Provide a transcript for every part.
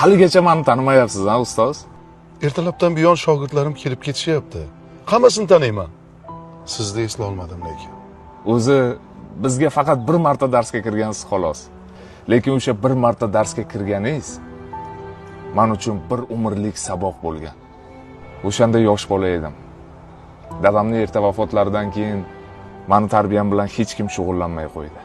haligacha meni tanimayapsiz, ha, ustoz? Ertalabdan buyon shogirdlarim kelib ketishyapti. Hammasini taniyman. Sizni esla olmadim lekin. O'zi bizga faqat bir marta darsga kirgansiz xolos. Lekin o'sha bir marta darsga kirganingiz men uchun bir umrlik saboq bo'lgan. O'shanda yosh bola edim. Dadamning erta vafotlaridan keyin meni tarbiyam bilan hech kim shug'ullanmay qo'ydi.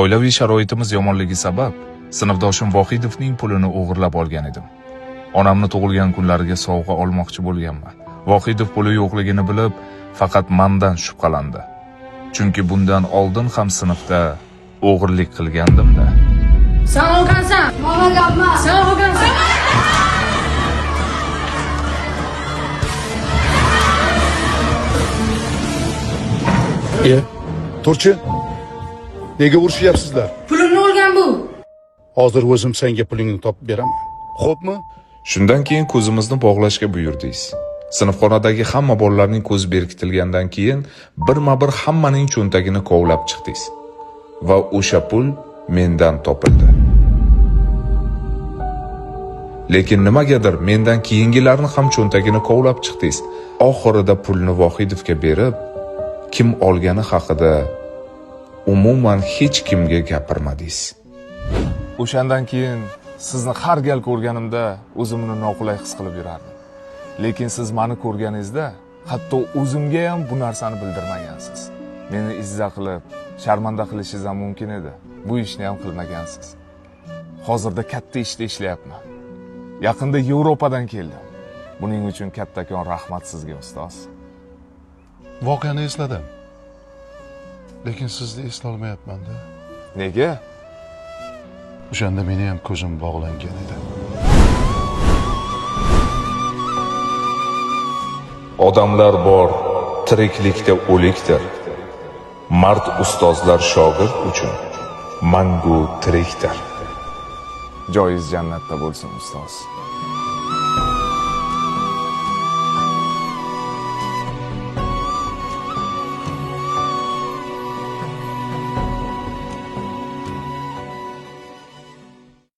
Oilaviy sharoitimiz yomonligi sabab sinfdoshim Vohidovning pulini o'g'irlab olgan edim. Onamni tug'ilgan kunlariga sovg'a olmoqchi bo'lganman. Vohidov puli yo'qligini bilib, faqat mendan shubhalandi. Chunki bundan oldin ham sinfda o'g'irlik qilgandim-da. Sen olgansan. Mama gapma. Sen olgansan. Turchi, nega urushyapsizlar? Pulimni olgan bu. Hozir o'zim senga pulingni topib beraman. Xo'pmi? Shundan keyin ko'zimizni bog'lashga buyurdingiz. Sinfxonadagi hamma bolalarning ko'zi berkitilgandan keyin birma-bir hammaning cho'ntagini kovlab chiqdingiz. Va o'sha pul mendan topildi. Lekin nimagadir mendan keyingilarni ham cho'ntagini kovlab chiqdingiz. Oxirida pulni Vohidovga berib, kim olgani haqida umuman hech kimga gapirmadingiz. O'shandan keyin sizni har gal ko'rganimda o'zimni noqulay his qilib yurardim. Lekin siz meni ko'rganingizda hatto o'zimga ham bu narsani bildirmagansiz. Meni izza qilib, sharmanda qilishingiz ham mumkin edi. Bu ishni ham qilmagansiz. Hozirda katta ishda ishlayapman. Yaqinda Yevropadan keldim. Buning uchun kattakon rahmat sizga, ustoz. Voqeani esladim. Lekin sizni esla olmayapman-da. Nega? O'shanda meni ham ko'zim bog'langan edi. Odamlar bor, tiriklikda o'likdir. Mard ustozlar shogird uchun mangu tirikdir. Joyiz jannatda bo'lsin, ustoz.